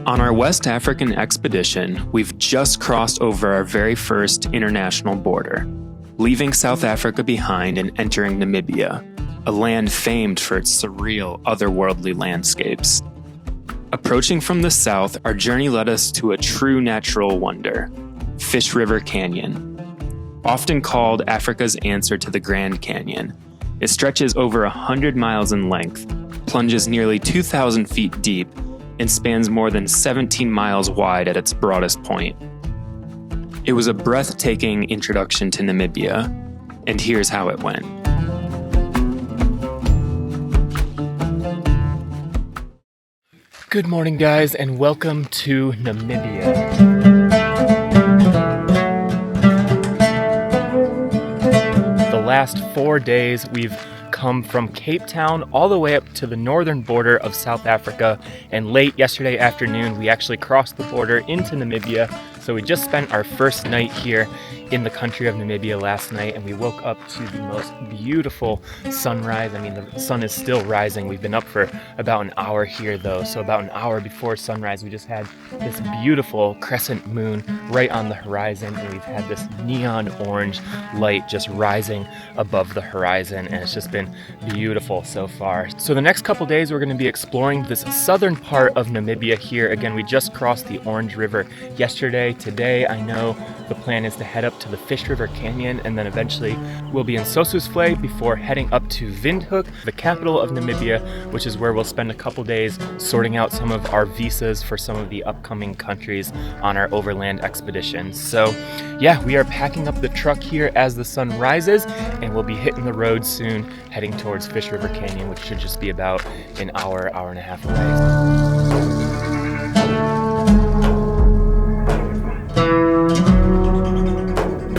On our West African expedition, we've just crossed over our very first international border, leaving South Africa behind and entering Namibia, a land famed for its surreal, otherworldly landscapes. Approaching from the south, our journey led us to a true natural wonder, Fish River Canyon. Often called Africa's answer to the Grand Canyon, it stretches over 100 miles in length, plunges nearly 2,000 feet deep, and spans more than 17 miles wide at its broadest point. It was a breathtaking introduction to Namibia, and here's how it went. Good morning, guys, and welcome to Namibia. The last 4 days, we've come from Cape Town all the way up to the northern border of South Africa, and late yesterday afternoon we actually crossed the border into Namibia. So we just spent our first night here in the country of Namibia last night, and we woke up to the most beautiful sunrise. I mean, the sun is still rising. We've been up for about an hour here though, so about an hour before sunrise we just had this beautiful crescent moon right on the horizon, and we've had this neon orange light just rising above the horizon, and it's just been beautiful so far. So the next couple days we're going to be exploring this southern part of Namibia here. Again, we just crossed the Orange River yesterday. Today I know the plan is to head up to the Fish River Canyon, and then eventually we'll be in Sossusvlei before heading up to Windhoek, the capital of Namibia, which is where we'll spend a couple days sorting out some of our visas for some of the upcoming countries on our overland expedition. So yeah, we are packing up the truck here as the sun rises, and we'll be hitting the road soon, heading towards Fish River Canyon, which should just be about an hour and a half away.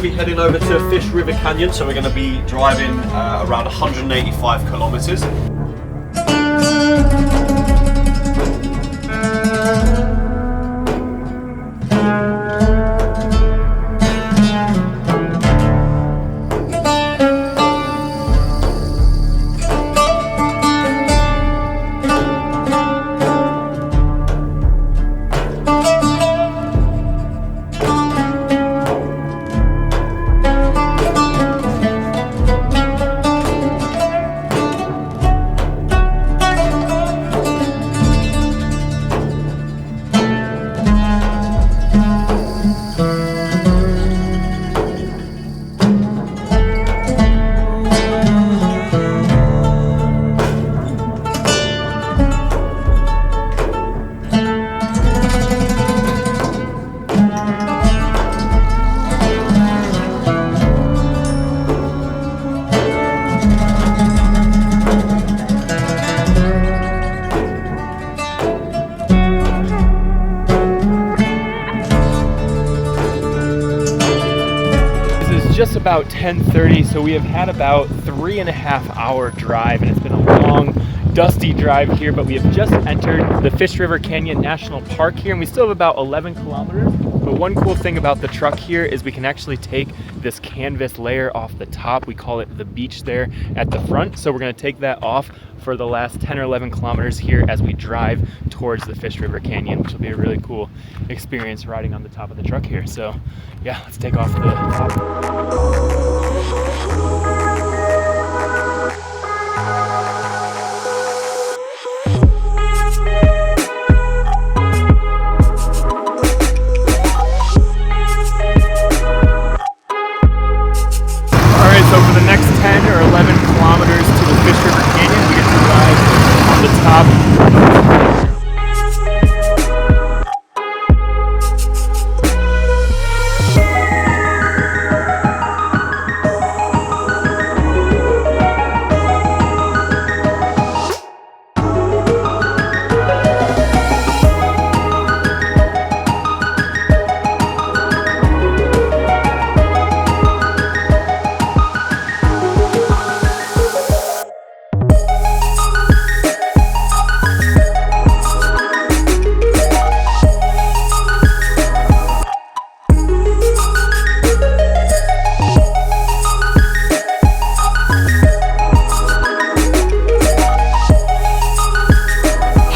Be heading over to Fish River Canyon, so we're going to be driving around 185 kilometers. Just about 10:30, so we have had about 3.5 hour drive, and it's been a long, dusty drive here, but we have just entered the Fish River Canyon National Park here, and we still have about 11 kilometers. But one cool thing about the truck here is we can actually take this canvas layer off the top. We call it the beach there at the front, so we're going to take that off for the last 10 or 11 kilometers here as we drive towards the Fish River Canyon, which will be a really cool experience riding on the top of the truck here. So yeah, let's take off the top. So for the next 10 or 11 kilometers to the Fish River Canyon, we get to ride on the top.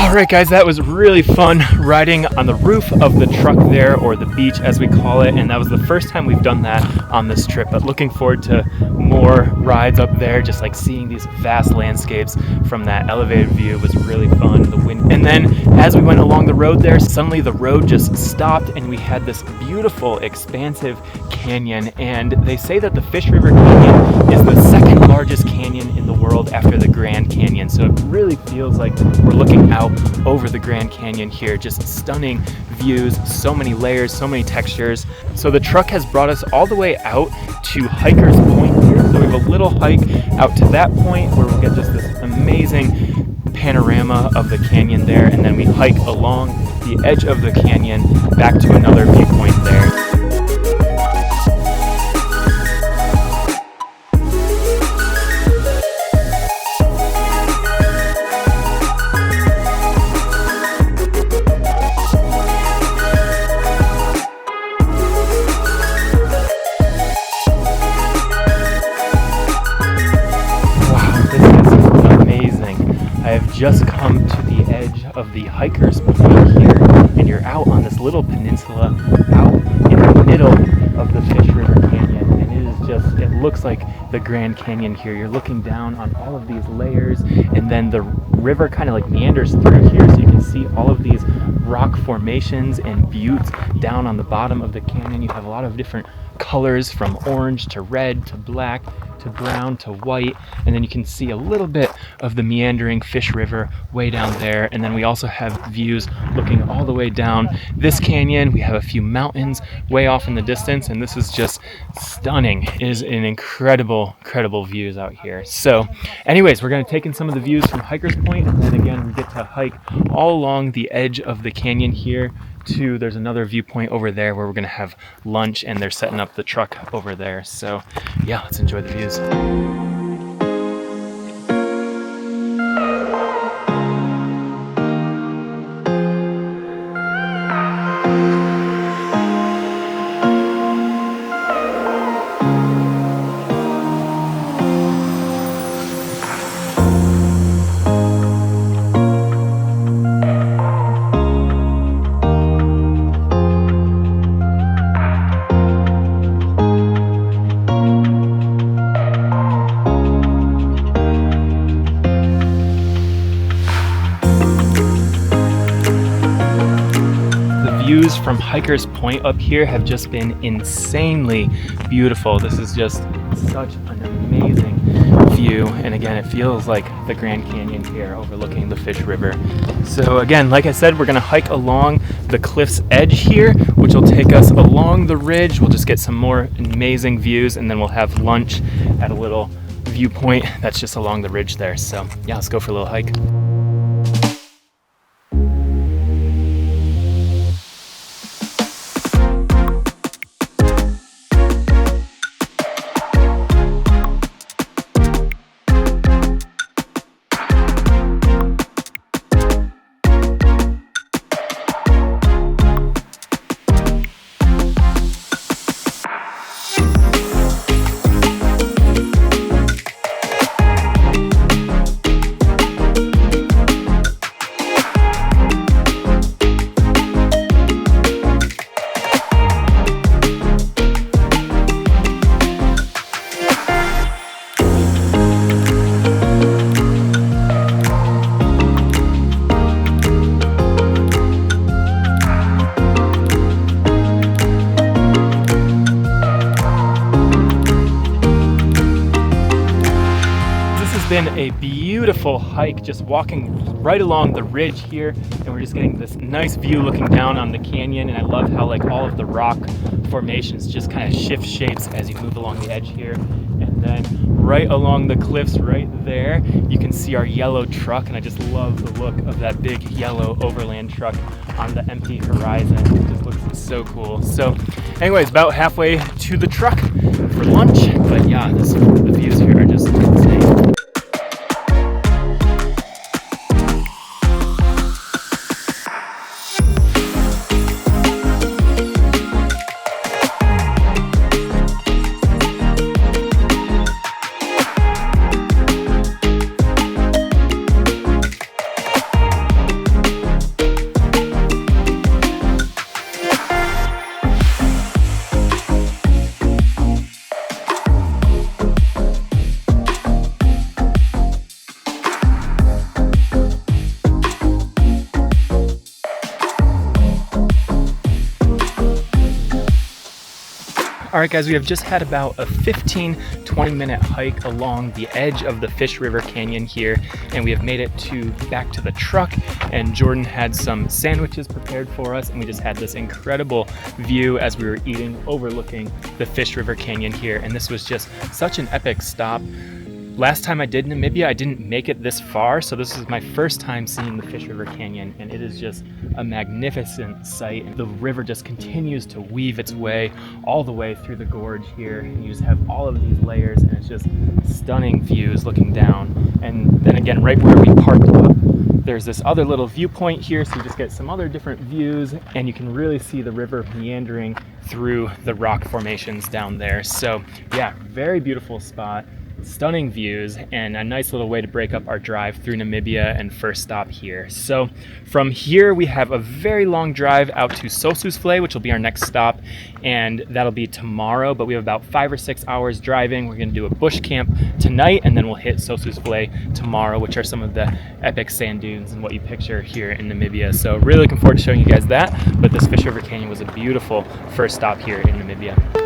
All right, guys, that was really fun riding on the roof of the truck there, or the beach as we call it, and that was the first time we've done that on this trip, but looking forward to more rides up there. Just like seeing these vast landscapes from that elevated view was really fun. The wind, and then as we went along the road there, suddenly the road just stopped and we had this beautiful expansive canyon, and they say that the Fish River Canyon is the second largest canyon in the world after the Grand Canyon, so it really feels like we're looking out over the Grand Canyon here. Just stunning views, so many layers, so many textures. So the truck has brought us all the way out to Hiker's Point here, so we have a little hike out to that point where we'll get just this amazing panorama of the canyon there, and then we hike along the edge of the canyon back to another viewpoint there. Just come to the edge of the Hiker's Point here, and you're out on this little peninsula out in the middle of the Fish River Canyon, and it looks like the Grand Canyon here. You're looking down on all of these layers, and then the river kind of like meanders through here, so you can see all of these rock formations and buttes down on the bottom of the canyon. You have a lot of different colors, from orange to red to black to brown to white, and then you can see a little bit of the meandering Fish River way down there. And then we also have views looking all the way down this canyon. We have a few mountains way off in the distance, and this is just stunning. It is an incredible views out here. So anyways, we're going to take in some of the views from Hiker's Point, and then again we get to hike all along the edge of the canyon here to, there's another viewpoint over there where we're going to have lunch, and they're setting up the truck over there. So yeah, let's enjoy the views. Views from Hiker's Point up here have just been insanely beautiful. This is just such an amazing view, and again, it feels like the Grand Canyon here overlooking the Fish River. So again, like I said, we're gonna hike along the cliff's edge here, which will take us along the ridge. We'll just get some more amazing views, and then we'll have lunch at a little viewpoint that's just along the ridge there. So yeah, let's go for a little hike. Been a beautiful hike, just walking right along the ridge here, and we're just getting this nice view looking down on the canyon. And I love how like all of the rock formations just kind of shift shapes as you move along the edge here. And then right along the cliffs right there, you can see our yellow truck, and I just love the look of that big yellow Overland truck on the empty horizon. It just looks so cool. So anyways, about halfway to the truck for lunch, but yeah, the views here are just insane. All right, guys, we have just had about a 15-20 minute hike along the edge of the Fish River Canyon here, and we have made it back to the truck, and Jordan had some sandwiches prepared for us, and we just had this incredible view as we were eating overlooking the Fish River Canyon here, and this was just such an epic stop. Last time I did Namibia, I didn't make it this far, so this is my first time seeing the Fish River Canyon, and it is just a magnificent sight. The river just continues to weave its way all the way through the gorge here, and you just have all of these layers, and it's just stunning views looking down. And then again, right where we parked up, there's this other little viewpoint here, so you just get some other different views, and you can really see the river meandering through the rock formations down there. So yeah, very beautiful spot. Stunning views and a nice little way to break up our drive through Namibia and first stop here. So from here we have a very long drive out to Sossusvlei, which will be our next stop, and that'll be tomorrow, but we have about 5 or 6 hours driving. We're going to do a bush camp tonight, and then we'll hit Sossusvlei tomorrow, which are some of the epic sand dunes and what you picture here in Namibia. So really looking forward to showing you guys that, but this Fish River Canyon was a beautiful first stop here in Namibia.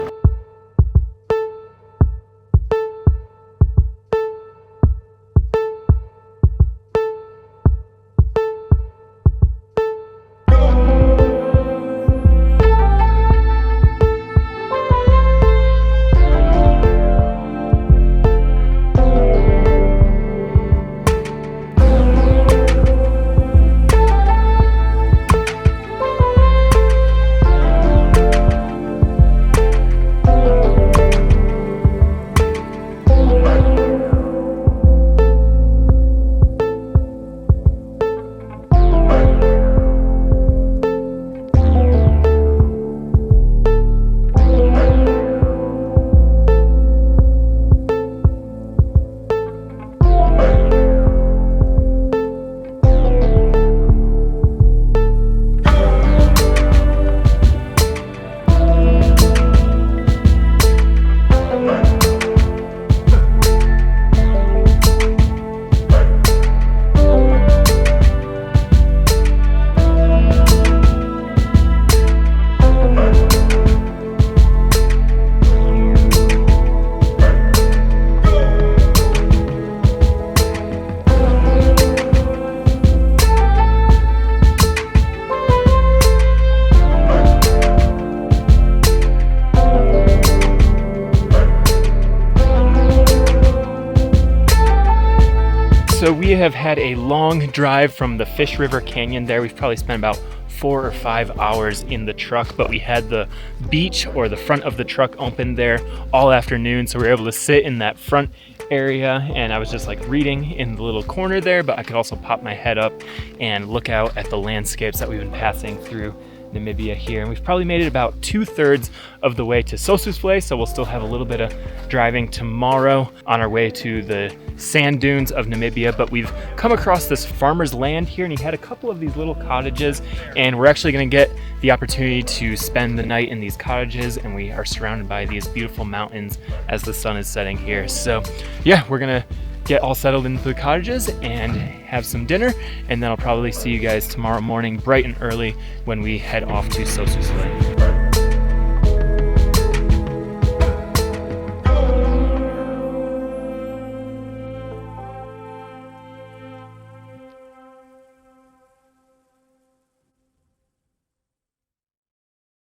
So we have had a long drive from the Fish River Canyon there. We've probably spent about 4 or 5 hours in the truck, but we had the beach or the front of the truck open there all afternoon, so we were able to sit in that front area, and I was just like reading in the little corner there, but I could also pop my head up and look out at the landscapes that we've been passing through Namibia here. And we've probably made it about 2/3 of the way to Sossusvlei, so we'll still have a little bit of driving tomorrow on our way to the sand dunes of Namibia. But we've come across this farmer's land here, and he had a couple of these little cottages, and we're actually going to get the opportunity to spend the night in these cottages, and we are surrounded by these beautiful mountains as the sun is setting here. So yeah, we're gonna get all settled into the cottages and have some dinner, and then I'll probably see you guys tomorrow morning bright and early when we head off to Sossusvlei.